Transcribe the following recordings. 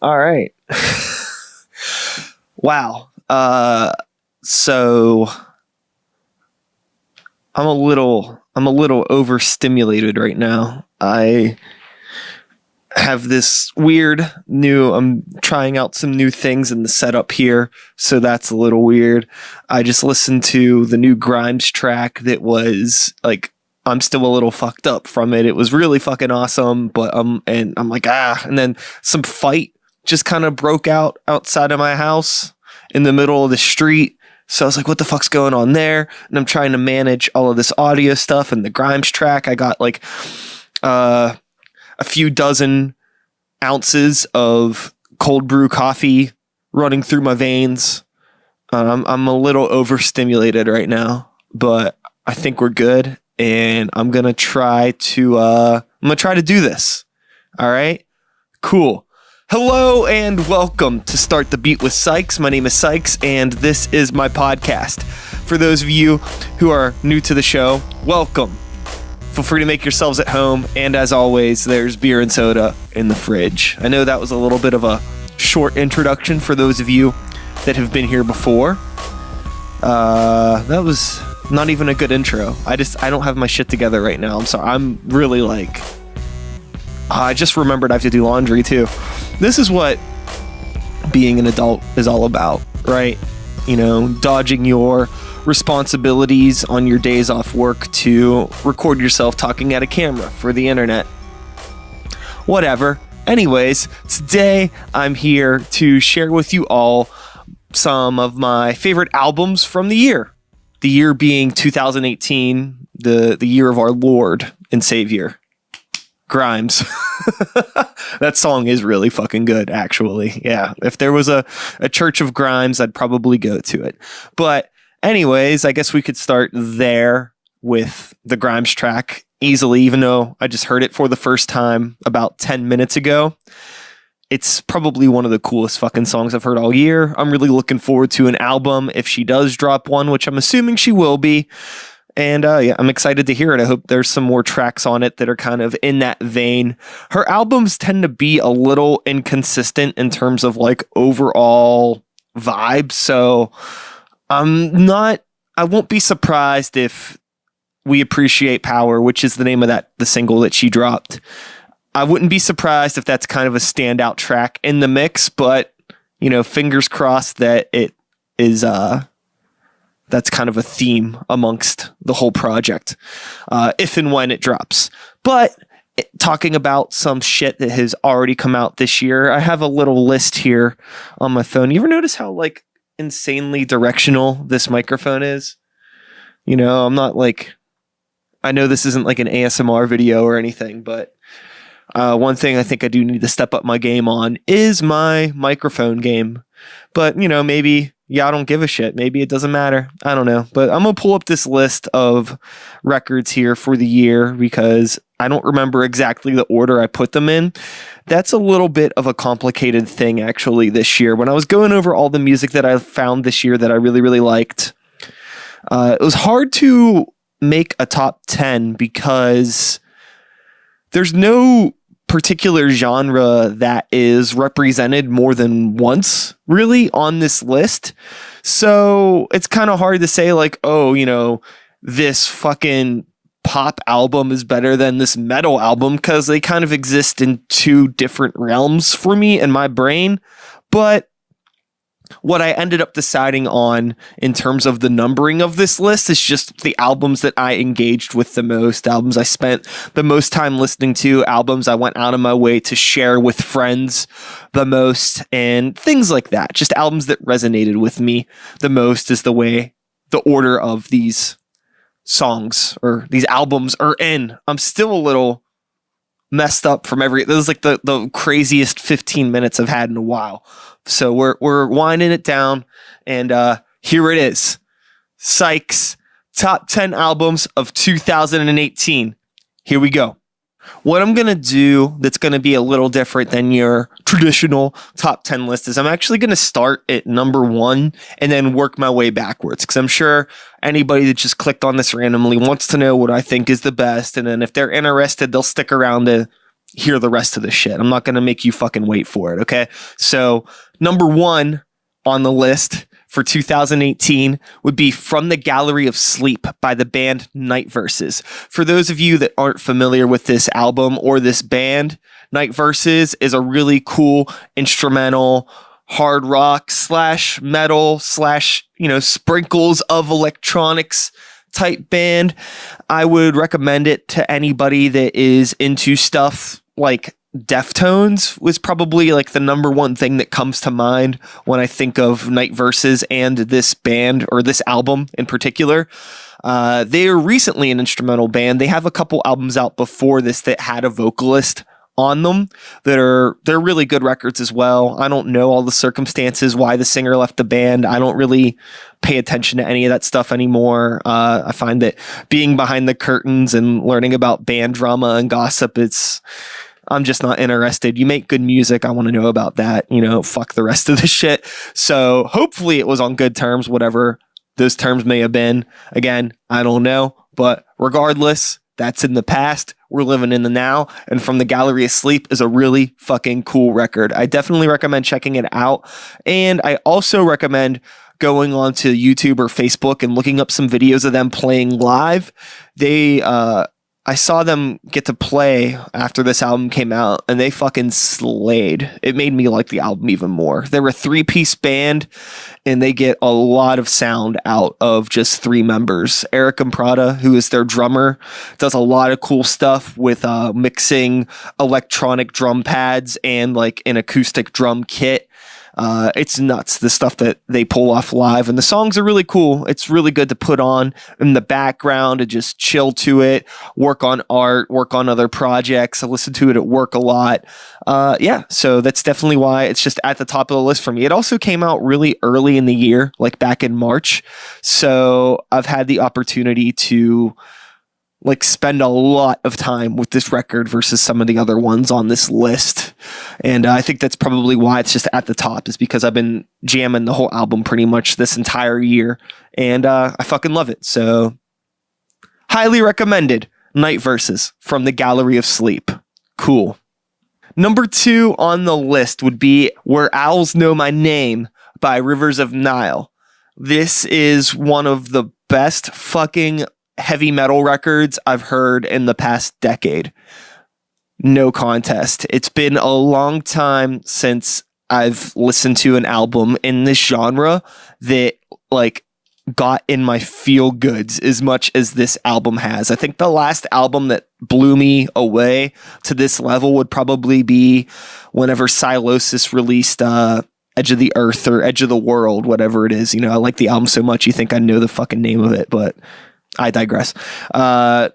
All right. Wow. So I'm a little overstimulated right now. I have this I'm trying out some new things in the setup here, so that's a little weird. I just listened to the new Grimes track that was like, I'm still a little fucked up from it. It was really fucking awesome, but and I'm like, and then some fight just kind of broke out outside of my house in the middle of the street. So I was like, what the fuck's going on there? And I'm trying to manage all of this audio stuff and the Grimes track. I got like a few dozen ounces of cold brew coffee running through my veins. I'm a little overstimulated right now, but I think we're good. And I'm going to try to do this. All right, cool. Hello and welcome to Start the Beat with Sikes. My name is Sikes and this is my podcast. For those of you who are new to the show, welcome. Feel free to make yourselves at home. And as always, there's beer and soda in the fridge. I know that was a little bit of a short introduction for those of you that have been here before. That was not even a good intro. I don't have my shit together right now. I'm sorry. I'm really like, I just remembered I have to do laundry too. This is what being an adult is all about, right? You know, dodging your responsibilities on your days off work to record yourself talking at a camera for the internet. Whatever. Anyways, today I'm here to share with you all some of my favorite albums from the year. The year being 2018, the year of our Lord and Savior, Grimes. That song is really fucking good, actually. Yeah, if there was a church of Grimes, I'd probably go to it. But anyways, I guess we could start there with the Grimes track easily, even though I just heard it for the first time about 10 minutes ago. It's probably one of the coolest fucking songs I've heard all year. I'm really looking forward to an album if she does drop one, which I'm assuming she will be. And yeah, I'm excited to hear it. I hope there's some more tracks on it that are kind of in that vein. Her albums tend to be a little inconsistent in terms of like overall vibe. So I won't be surprised if We Appreciate Power, which is the name of the single that she dropped. I wouldn't be surprised if that's kind of a standout track in the mix, but you know, fingers crossed that it is that's kind of a theme amongst the whole project, if and when it drops. But talking about some shit that has already come out this year, I have a little list here on my phone. You ever notice how like insanely directional this microphone is? You know, I'm not like, I know this isn't like an ASMR video or anything, but one thing I think I do need to step up my game on is my microphone game. But, you know, maybe y'all don't give a shit. Maybe it doesn't matter. I don't know. But I'm going to pull up this list of records here for the year because I don't remember exactly the order I put them in. That's a little bit of a complicated thing, actually, this year. When I was going over all the music that I found this year that I really, really liked, it was hard to make a top 10 because there's no particular genre that is represented more than once really on this list. So it's kind of hard to say like, oh, you know, this fucking pop album is better than this metal album because they kind of exist in two different realms for me in my brain. But what I ended up deciding on in terms of the numbering of this list is just the albums that I engaged with the most, albums I spent the most time listening to, albums I went out of my way to share with friends the most, and things like that. Just albums that resonated with me the most is the way the order of these songs or these albums are in. I'm still a little messed up from this is like the craziest 15 minutes I've had in a while. So we're winding it down, and here it is. Sikes, top 10 albums of 2018. Here we go. What I'm going to do that's going to be a little different than your traditional top 10 list is I'm actually going to start at number 1 and then work my way backwards, because I'm sure anybody that just clicked on this randomly wants to know what I think is the best, and then if they're interested, they'll stick around to hear the rest of the shit. I'm not going to make you fucking wait for it, okay? So, number 1 on the list for 2018 would be From the Gallery of Sleep by the band Night Verses. For those of you that aren't familiar with this album or this band, Night Verses is a really cool instrumental hard rock / metal / sprinkles of electronics type band. I would recommend it to anybody that is into stuff like Deftones. Was probably like the number one thing that comes to mind when I think of Night Verses and this band, or this album in particular. They are recently an instrumental band. They have a couple albums out before this that had a vocalist on them they're really good records as well. I don't know all the circumstances why the singer left the band. I don't really pay attention to any of that stuff anymore. I find that being behind the curtains and learning about band drama and gossip, I'm just not interested. You make good music, I want to know about that. Fuck the rest of the shit. So hopefully it was on good terms, whatever those terms may have been. Again, I don't know, but regardless, that's in the past. We're living in the now. And From the Gallery of Sleep is a really fucking cool record. I definitely recommend checking it out. And I also recommend going onto YouTube or Facebook and looking up some videos of them playing live. I saw them get to play after this album came out, and they fucking slayed. It made me like the album even more. They're a 3-piece band, and they get a lot of sound out of just 3 members. Eric Imprada, who is their drummer, does a lot of cool stuff with mixing electronic drum pads and like an acoustic drum kit. It's nuts, the stuff that they pull off live, and the songs are really cool. It's really good to put on in the background and just chill to it, work on art, work on other projects. I listen to it at work a lot. So that's definitely why it's just at the top of the list for me. It also came out really early in the year, like back in March. So I've had the opportunity to spend a lot of time with this record versus some of the other ones on this list. And I think that's probably why it's just at the top, is because I've been jamming the whole album pretty much this entire year. And I fucking love it. So highly recommended. Night Verses, From the Gallery of Sleep. Cool. Number 2 on the list would be Where Owls Know My Name by Rivers of Nile. This is one of the best fucking heavy metal records I've heard in the past decade. No contest. It's been a long time since I've listened to an album in this genre that got in my feel goods as much as this album has. I think the last album that blew me away to this level would probably be whenever Sylosis released Edge of the Earth or Edge of the World, whatever it is. I like the album so much you think I know the fucking name of it, but I digress. That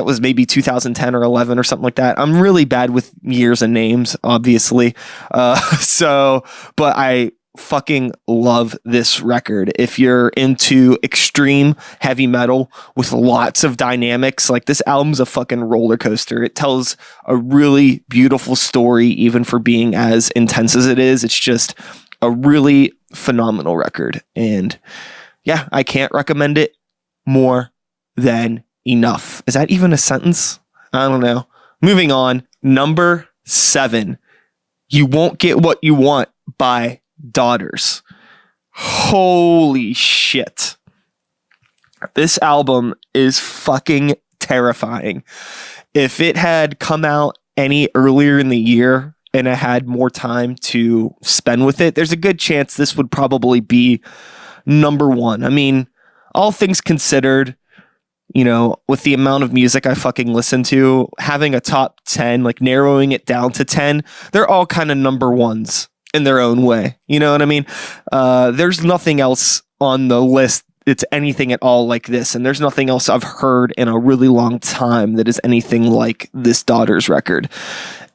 was maybe 2010 or 11 or something like that. I'm really bad with years and names, obviously. But I fucking love this record. If you're into extreme heavy metal with lots of dynamics, this album's a fucking roller coaster. It tells a really beautiful story, even for being as intense as it is. It's just a really phenomenal record. And yeah, I can't recommend it more than enough. Is that even a sentence? I don't know. Moving on. Number 7. You Won't Get What You Want by Daughters. Holy shit. This album is fucking terrifying. If it had come out any earlier in the year and I had more time to spend with it, there's a good chance this would probably be number 1. I mean, all things considered, with the amount of music I fucking listen to, having a top 10, narrowing it down to 10, they're all kind of number 1s in their own way. You know what I mean? There's nothing else on the list that's anything at all like this. And there's nothing else I've heard in a really long time that is anything like this Daughters record.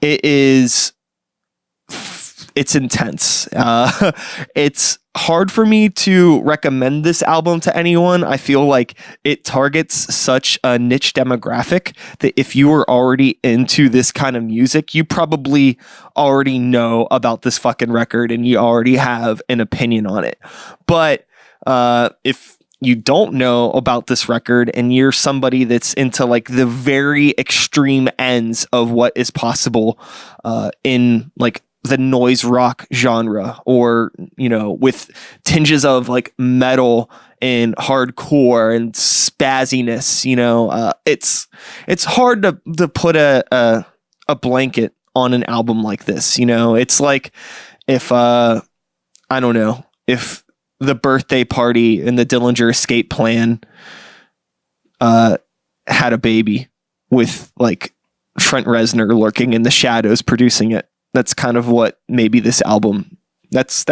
It's intense. It's hard for me to recommend this album to anyone. I feel like it targets such a niche demographic that if you were already into this kind of music, you probably already know about this fucking record and you already have an opinion on it. But if you don't know about this record and you're somebody that's into like the very extreme ends of what is possible in like the noise rock genre, or, you know, with tinges of like metal and hardcore and spazziness, you know, it's hard to put a blanket on an album like this. You know, it's like if I don't know, if the Birthday Party and the Dillinger Escape Plan had a baby with like Trent Reznor lurking in the shadows producing it. That's kind of what maybe this album, that's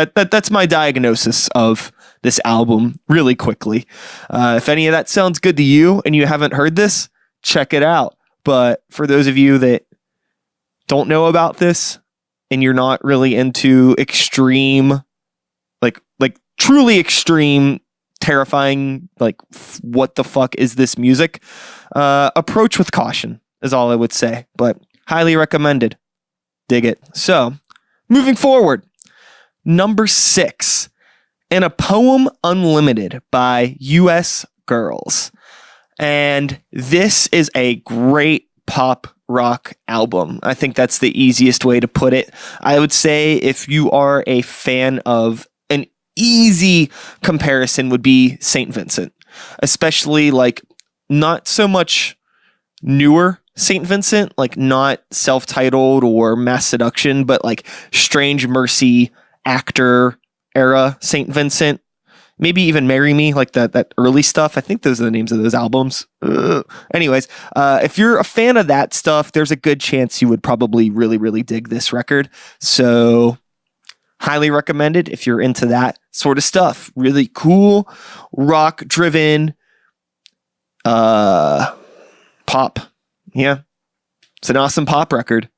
my diagnosis of this album really quickly. If any of that sounds good to you and you haven't heard this, check it out. But for those of you that don't know about this and you're not really into extreme, like truly extreme, terrifying, like what the fuck is this music? Approach with caution is all I would say, but highly recommended. Dig it. So, moving forward, number 6, In a Poem Unlimited by US Girls. And this is a great pop rock album. I think that's the easiest way to put it. I would say if you are a fan of, an easy comparison would be St. Vincent, especially like not so much newer St. Vincent, like not self-titled or Mass Seduction, but like Strange Mercy, Actor era St. Vincent, maybe even Marry Me, like that early stuff. I think those are the names of those albums. Anyways, if you're a fan of that stuff, there's a good chance you would probably really, really dig this record. So highly recommended if you're into that sort of stuff. Really cool, rock driven, pop. Yeah, it's an awesome pop record.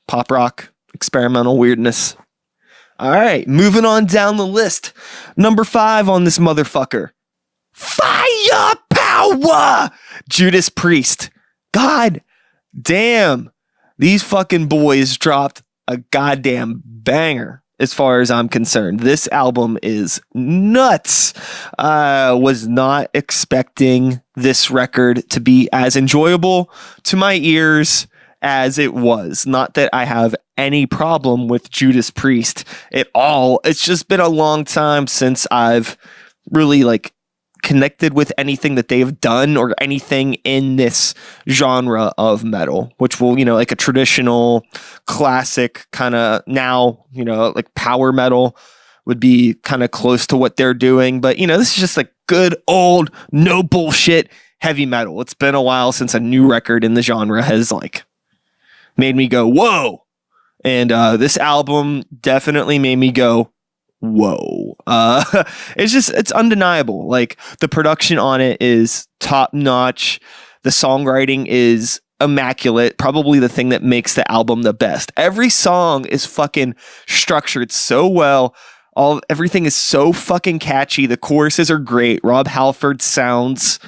Pop rock, experimental weirdness. All right, moving on down the list. Number 5 on this motherfucker. Firepower! Judas Priest. God damn. These fucking boys dropped a goddamn banger as far as I'm concerned. This album is nuts. I was not expecting this record to be as enjoyable to my ears as it was. Not that I have any problem with Judas Priest at all. It's just been a long time since I've really like connected with anything that they've done or anything in this genre of metal, which will, you know, like a traditional classic kind of now, you know, like power metal would be kind of close to what they're doing. But, you know, this is just like good old, no bullshit heavy metal. It's been a while since a new record in the genre has like made me go, whoa. And this album definitely made me go, whoa. It's undeniable. Like the production on it is top notch. The songwriting is immaculate. Probably the thing that makes the album the best. Every song is fucking structured so well. Everything is so fucking catchy. The choruses are great. Rob Halford sounds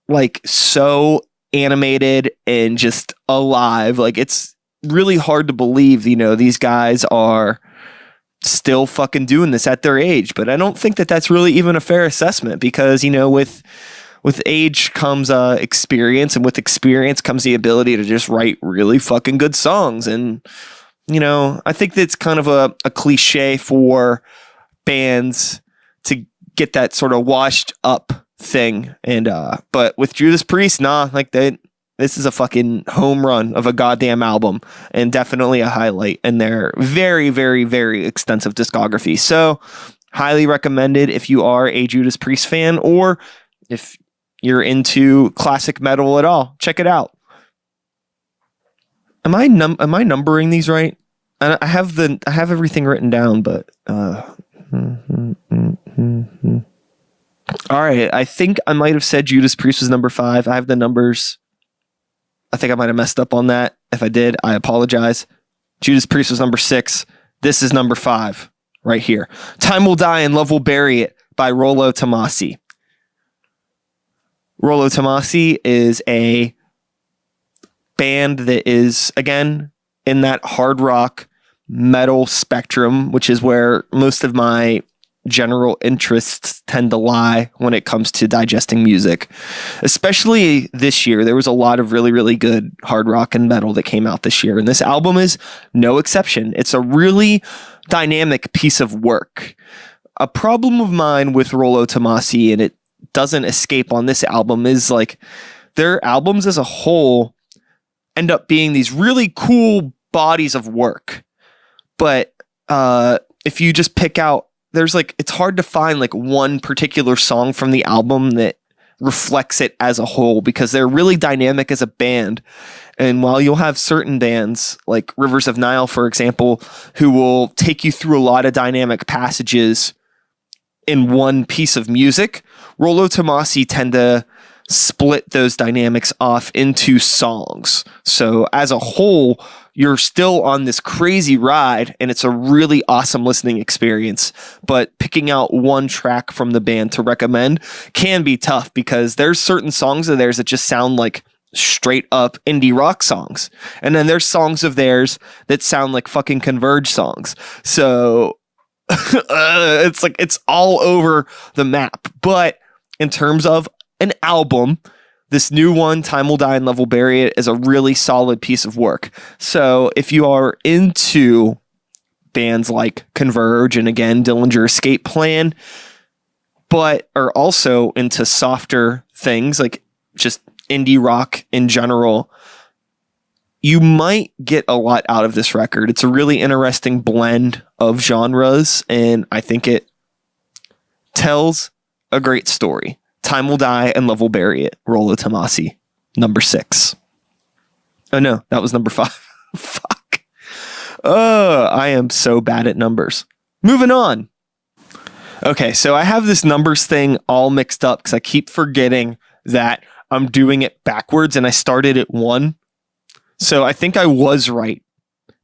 like so animated and just alive. Like it's really hard to believe, you know, these guys are still fucking doing this at their age. But I don't think that that's really even a fair assessment because, you know, with age comes experience, and with experience comes the ability to just write really fucking good songs. And, you know, I think that's kind of a cliche for bands to get that sort of washed up thing. And but with Judas Priest, nah, like this is a fucking home run of a goddamn album, and definitely a highlight in their very, very, very extensive discography. So highly recommended if you are a Judas Priest fan, or if you're into classic metal at all, check it out. Am I numbering these right? I have everything written down, but all right. I think I might have said Judas Priest was number 5. I have the numbers. I think I might have messed up on that. If I did, I apologize. Judas Priest was number 6. This is number 5 right here. Time Will Die and Love Will Bury It by Rollo Tomassi. Rollo Tomassi is a band that is, again, in that hard rock metal spectrum, which is where most of my general interests tend to lie when it comes to digesting music. Especially this year, there was a lot of really, really good hard rock and metal that came out this year, and this album is no exception. It's a really dynamic piece of work. A problem of mine with Rollo Tomassi, and it doesn't escape on this album, is like their albums as a whole end up being these really cool bodies of work. But if you just pick out, there's like, it's hard to find like one particular song from the album that reflects it as a whole, because they're really dynamic as a band. And while you'll have certain bands like Rivers of Nile, for example, who will take you through a lot of dynamic passages in one piece of music, Rollo Tomassi tend to split those dynamics off into songs. So as a whole, you're still on this crazy ride, and it's a really awesome listening experience. But picking out one track from the band to recommend can be tough, because there's certain songs of theirs that just sound like straight up indie rock songs. And then there's songs of theirs that sound like fucking Converge songs. So it's like, it's all over the map. But in terms of an album, this new one, Time Will Die and Love Will Bury It, is a really solid piece of work. So if you are into bands like Converge and, again, Dillinger Escape Plan, but are also into softer things like just indie rock in general, you might get a lot out of this record. It's a really interesting blend of genres, and I think it tells a great story. Time Will Die and Love Will Bury It, Rollo Tomassi, number 6. Oh no, that was number 5. Fuck. I am so bad at numbers. Moving on. Okay, so I have this numbers thing all mixed up because I keep forgetting that I'm doing it backwards, and I started at 1. So I think I was right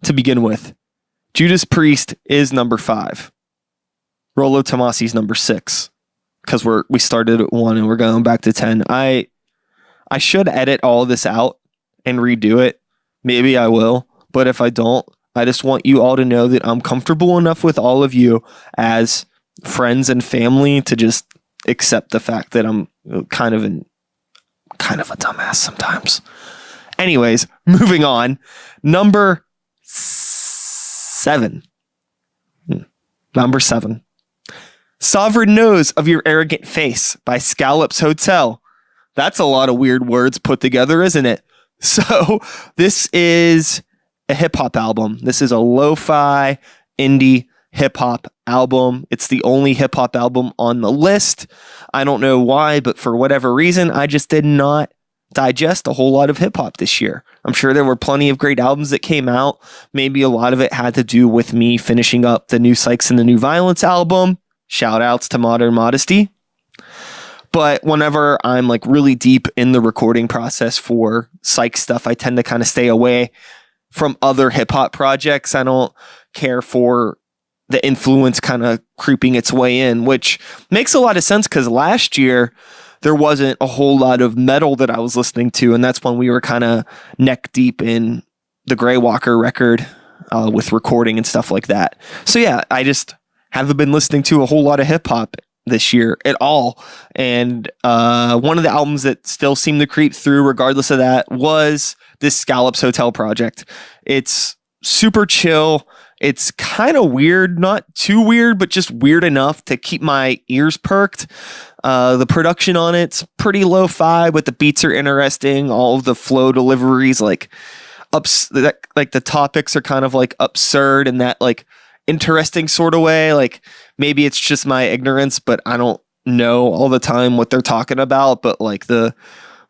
to begin with. Judas Priest is number 5. Rollo Tomassi's number 6. Because we started at 1 and we're going back to 10. I should edit all this out and redo it. Maybe I will. But if I don't, I just want you all to know that I'm comfortable enough with all of you as friends and family to just accept the fact that I'm kind of a dumbass sometimes. Anyways, moving on. Number 7. Number 7. Sovereign Knows of Your Arrogant Face by Scallops Hotel. That's a lot of weird words put together, isn't it? So this is a hip-hop album. This is a lo-fi indie hip-hop album. It's the only hip-hop album on the list. I don't know why, but for whatever reason, I just did not digest a whole lot of hip-hop this year. I'm sure there were plenty of great albums that came out. Maybe a lot of it had to do with me finishing up the new Sikes and the New Violence album. Shout outs to Modern Modesty. But whenever I'm like really deep in the recording process for psych stuff, I tend to kind of stay away from other hip hop projects. I don't care for the influence kind of creeping its way in, which makes a lot of sense because last year there wasn't a whole lot of metal that I was listening to. And that's when we were kind of neck deep in the Grey Walker record with recording and stuff like that. So yeah, I just haven't been listening to a whole lot of hip hop this year at all. And one of the albums that still seemed to creep through regardless of that was this Scallops Hotel project. It's super chill. It's kind of weird, not too weird, but just weird enough to keep my ears perked. The production on it's pretty lo-fi, but the beats are interesting. All of the flow deliveries, like the topics are kind of like absurd in that like interesting sort of way. Like maybe it's just my ignorance, but I don't know all the time what they're talking about. But like the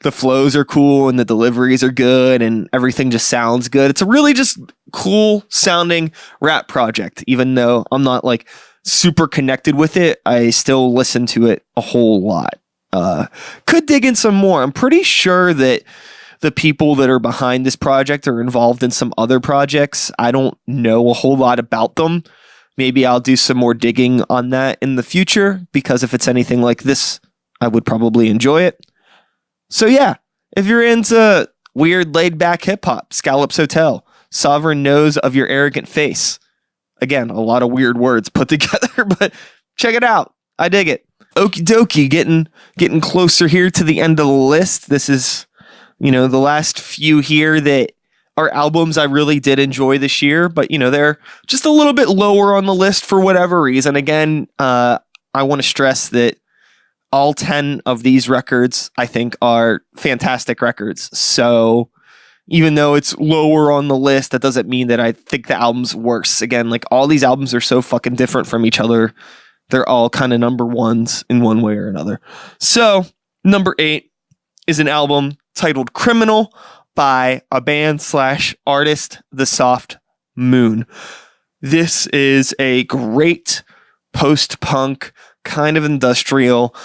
flows are cool and the deliveries are good and everything just sounds good. It's a really just cool sounding rap project. Even though I'm not like super connected with it, I still listen to it a whole lot. Could dig in some more. I'm pretty sure that the people that are behind this project are involved in some other projects. I don't know a whole lot about them. Maybe I'll do some more digging on that in the future, because if it's anything like this, I would probably enjoy it. So yeah, if you're into weird laid back hip hop, Scallops Hotel, Sovereign Knows of Your Arrogant Face. Again, a lot of weird words put together, but Check it out. I dig it. Okie dokie, getting closer here to the end of the list. This is, the last few here that are albums I really did enjoy this year, but they're just a little bit lower on the list for whatever reason. Again, I want to stress that all 10 of these records I think are fantastic records. So even though it's lower on the list, that doesn't mean that I think the album's worse. Again, like all these albums are so fucking different from each other. They're all kind of number ones in one way or another. So number 8 is an album titled Criminal by a band/artist, The Soft Moon. This is a great post-punk, kind of industrial,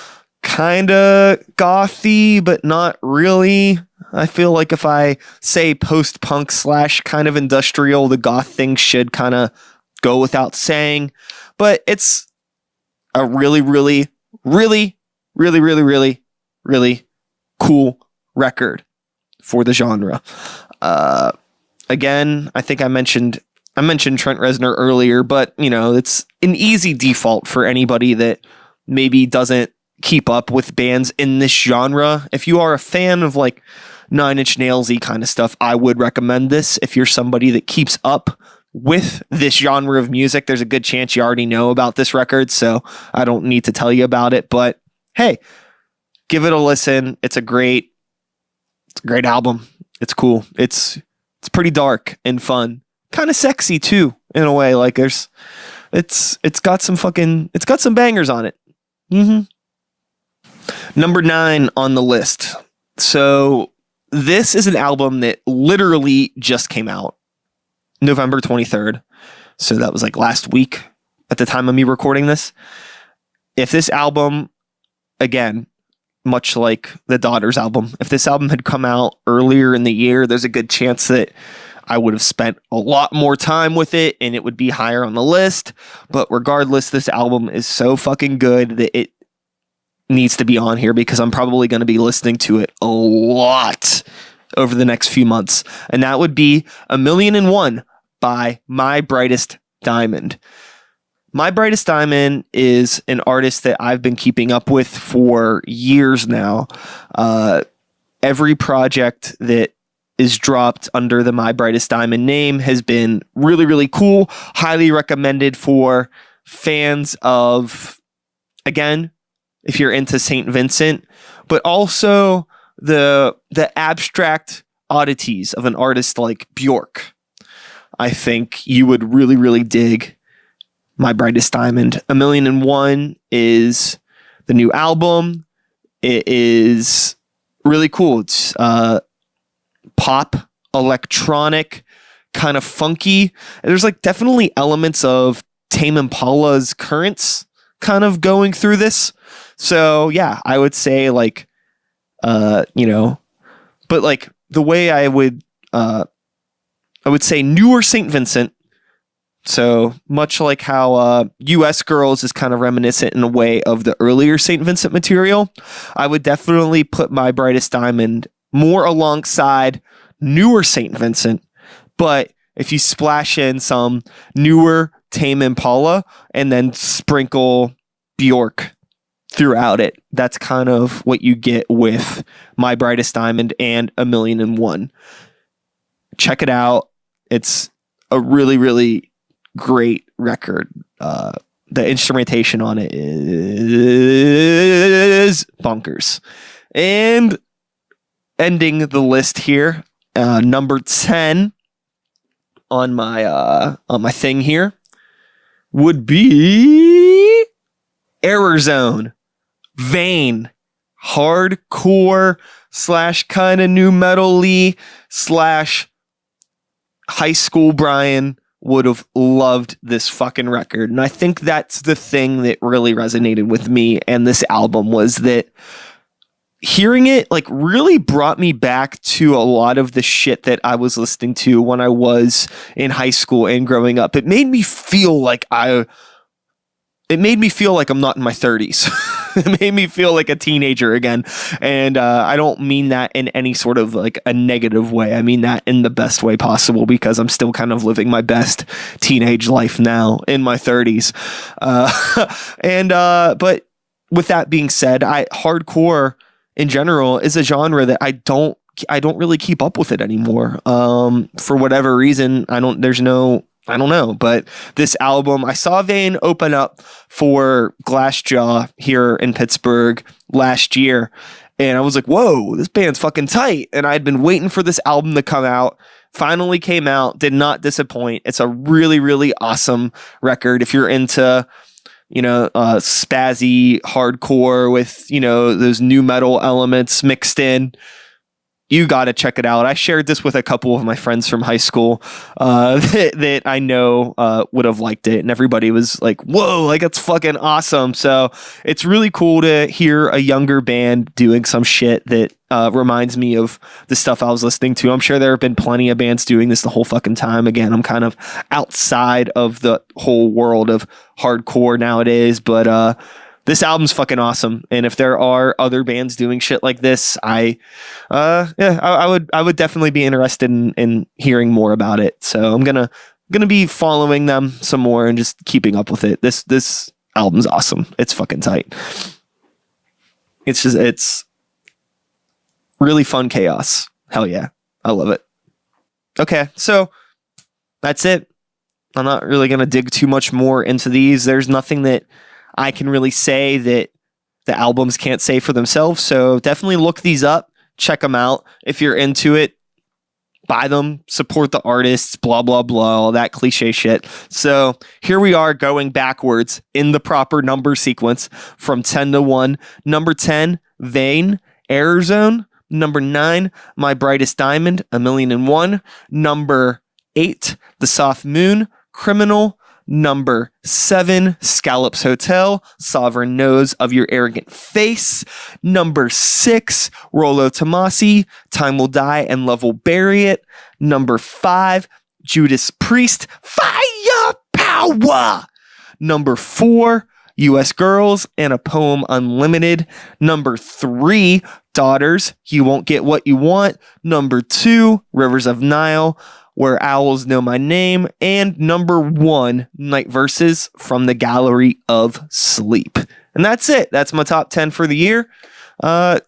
kind of gothy, but not really. I feel like if I say post-punk / kind of industrial, the goth thing should kind of go without saying. But it's a really, really, really, really, really, really, really cool record for the genre. Again, I think I mentioned Trent Reznor earlier, but it's an easy default for anybody that maybe doesn't keep up with bands in this genre. If you are a fan of like Nine Inch Nails-y kind of stuff, I would recommend this. If you're somebody that keeps up with this genre of music, there's a good chance you already know about this record, so I don't need to tell you about it. But hey, give it a listen. It's a great album. It's cool. It's pretty dark and fun, kind of sexy too in a way. Like it's got some bangers on it. Number 9 on the list. So this is an album that literally just came out November 23rd. So that was like last week at the time of me recording this. If this album, again, much like the Daughters album, if this album had come out earlier in the year, there's a good chance that I would have spent a lot more time with it and it would be higher on the list. But regardless, this album is so fucking good that it needs to be on here because I'm probably going to be listening to it a lot over the next few months. And that would be 1,000,001 by My Brightest Diamond. My Brightest Diamond is an artist that I've been keeping up with for years now. Every project that is dropped under the My Brightest Diamond name has been really, really cool. Highly recommended for fans of, again, if you're into St. Vincent, but also the abstract oddities of an artist like Bjork. I think you would really, really dig My Brightest Diamond. 1,000,001 is the new album. It is really cool. It's pop, electronic, kind of funky. There's like definitely elements of Tame Impala's Currents kind of going through this. So yeah, I would say like, but like the way I would say newer St. Vincent. So much like how US Girls is kind of reminiscent in a way of the earlier St. Vincent material, I would definitely put My Brightest Diamond more alongside newer St. Vincent. But if you splash in some newer Tame Impala and then sprinkle Bjork throughout it, that's kind of what you get with My Brightest Diamond and 1,000,001. Check it out. It's a really, really great record. The instrumentation on it is bonkers. And ending the list here, number 10 on my thing here would be Errorzone. Vain, hardcore / kind of new metal-y / high school Brian would have loved this fucking record. And I think that's the thing that really resonated with me and this album, was that hearing it like really brought me back to a lot of the shit that I was listening to when I was in high school and growing up. It made me feel like it made me feel like I'm not in my 30s. It made me feel like a teenager again. And I don't mean that in any sort of like a negative way. I mean that in the best way possible, because I'm still kind of living my best teenage life now in my 30s. But with that being said, hardcore in general is a genre that I don't really keep up with it anymore. For whatever reason, I don't know, but this album, I saw Vane open up for Glassjaw here in Pittsburgh last year, and I was like, whoa, this band's fucking tight. And I'd been waiting for this album to come out. Finally came out, did not disappoint. It's a really, really awesome record. If you're into, spazzy hardcore with, those new metal elements mixed in, you got to check it out. I shared this with a couple of my friends from high school that I know would have liked it. And everybody was like, whoa, like it's fucking awesome. So it's really cool to hear a younger band doing some shit that reminds me of the stuff I was listening to. I'm sure there have been plenty of bands doing this the whole fucking time. Again, I'm kind of outside of the whole world of hardcore nowadays, but this album's fucking awesome, and if there are other bands doing shit like this, I would definitely be interested in hearing more about it. So I'm gonna be following them some more and just keeping up with it. This album's awesome. It's fucking tight. It's really fun chaos. Hell yeah, I love it. Okay, so that's it. I'm not really gonna dig too much more into these. There's nothing that I can really say that the albums can't say for themselves. So definitely look these up, check them out. If you're into it, buy them, support the artists, blah, blah, blah, all that cliche shit. So here we are going backwards in the proper number sequence from 10 to 1. Number 10, Vane, Errorzone. Number 9, My Brightest Diamond, 1,000,001. Number 8, The Soft Moon, Criminal. Number 7, Scallops Hotel, Sovereign Nose of Your Arrogant Face. Number 6, Rolo Tomassi, Time Will Die and Love Will Bury It. Number 5, Judas Priest, Firepower. Number 4, U.S. Girls and a Poem Unlimited. Number 3, Daughters, You Won't Get What You Want. Number 2, Rivers of Nile, Where Owls Know My Name. And number 1, Night Verses from the Gallery of Sleep. And that's it. That's my top 10 for the year. I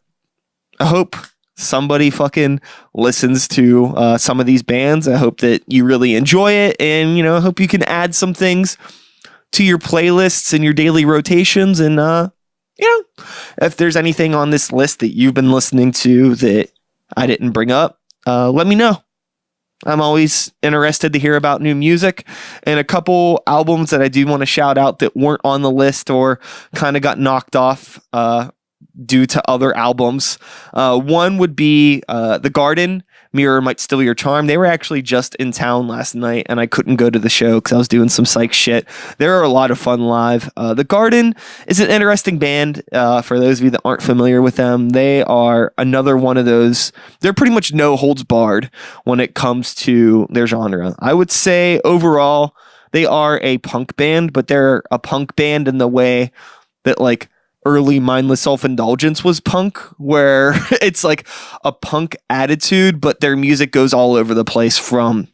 hope somebody fucking listens to some of these bands. I hope that you really enjoy it. And, I hope you can add some things to your playlists and your daily rotations. And, if there's anything on this list that you've been listening to that I didn't bring up, let me know. I'm always interested to hear about new music, and a couple albums that I do want to shout out that weren't on the list or kind of got knocked off due to other albums. One would be The Garden, Mirror Might Steal Your Charm. They were actually just in town last night, and I couldn't go to the show because I was doing some Sikes shit. They are a lot of fun live. The Garden is an interesting band. For those of you that aren't familiar with them, they are another one of those. They're pretty much no holds barred when it comes to their genre. I would say overall, they are a punk band, but they're a punk band in the way that like early Mindless Self-Indulgence was punk, where it's like a punk attitude, but their music goes all over the place, from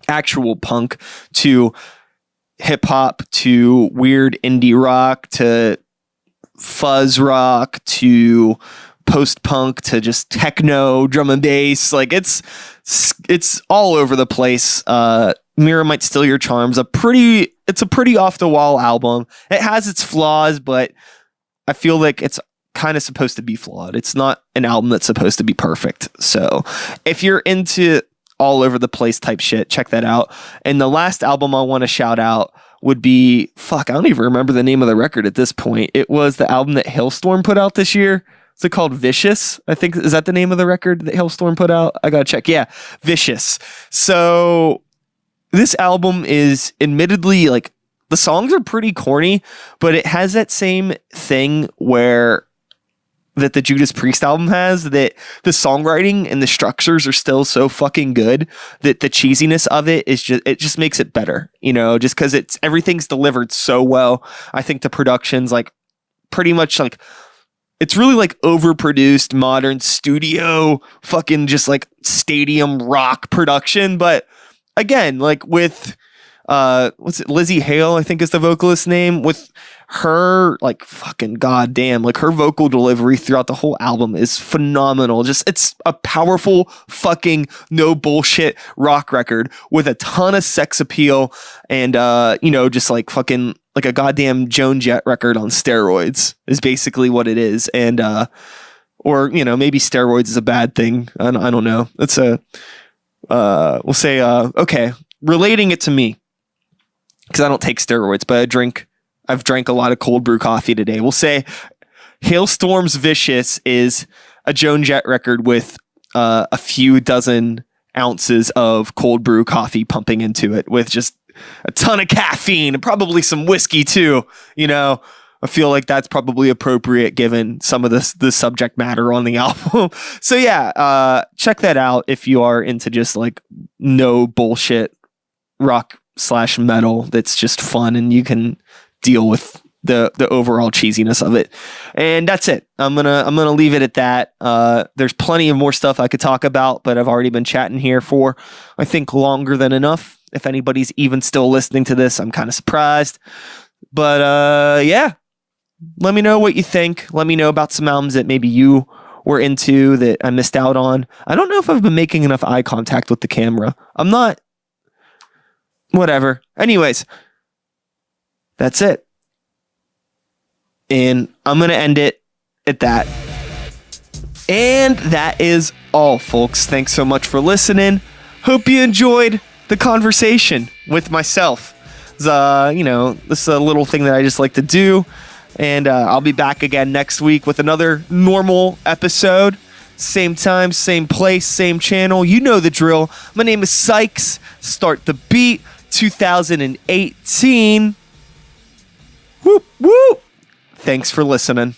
actual punk to hip hop to weird indie rock to fuzz rock to post-punk to just techno, drum and bass. Like it's all over the place. Mirror Might Steal Your Charm's it's a pretty off the wall album. It has its flaws, but I feel like it's kind of supposed to be flawed. It's not an album that's supposed to be perfect. So if you're into all over the place type shit, check that out. And the last album I want to shout out would be, I don't even remember the name of the record at this point. It was the album that HALESTORM put out this year. Is it called Vicious? I think, is that the name of the record that HALESTORM put out? I gotta check. Yeah, Vicious. So this album is admittedly like, the songs are pretty corny, but it has that same thing where that the Judas Priest album has, that the songwriting and the structures are still so fucking good that the cheesiness of it just makes it better, you know, just because everything's delivered so well. I think the production's like pretty much like, it's really like overproduced modern studio fucking just like stadium rock production. But again, like with what's it, Lizzie Hale, I think is the vocalist's name, with her like fucking goddamn, like her vocal delivery throughout the whole album is phenomenal. Just it's a powerful fucking no bullshit rock record with a ton of sex appeal and you know, just like fucking like a goddamn Joan Jett record on steroids is basically what it is. And or you know, maybe steroids is a bad thing. I don't know. It's a we'll say okay, relating it to me, because I don't take steroids, but I've drank a lot of cold brew coffee today. We'll say Halestorm's Vicious is a Joan Jett record with a few dozen ounces of cold brew coffee pumping into it with just a ton of caffeine and probably some whiskey too. You know, I feel like that's probably appropriate given some of the subject matter on the album. So yeah, check that out if you are into just like no bullshit rock/metal that's just fun and you can deal with the overall cheesiness of it. And that's it. I'm gonna leave it at that. There's plenty of more stuff I could talk about, but I've already been chatting here for I think longer than enough. If anybody's even still listening to this, I'm kind of surprised. But yeah, let me know what you think. Let me know about some albums that maybe you were into that I missed out on. I don't know if I've been making enough eye contact with the camera. I'm not. Whatever. Anyways, that's it. And I'm going to end it at that. And that is all, folks. Thanks so much for listening. Hope you enjoyed the conversation with myself. You know, this is a little thing that I just like to do. And I'll be back again next week with another normal episode. Same time, same place, same channel. You know the drill. My name is Sikes. Start the beat. 2018. Whoop, whoop. Thanks for listening.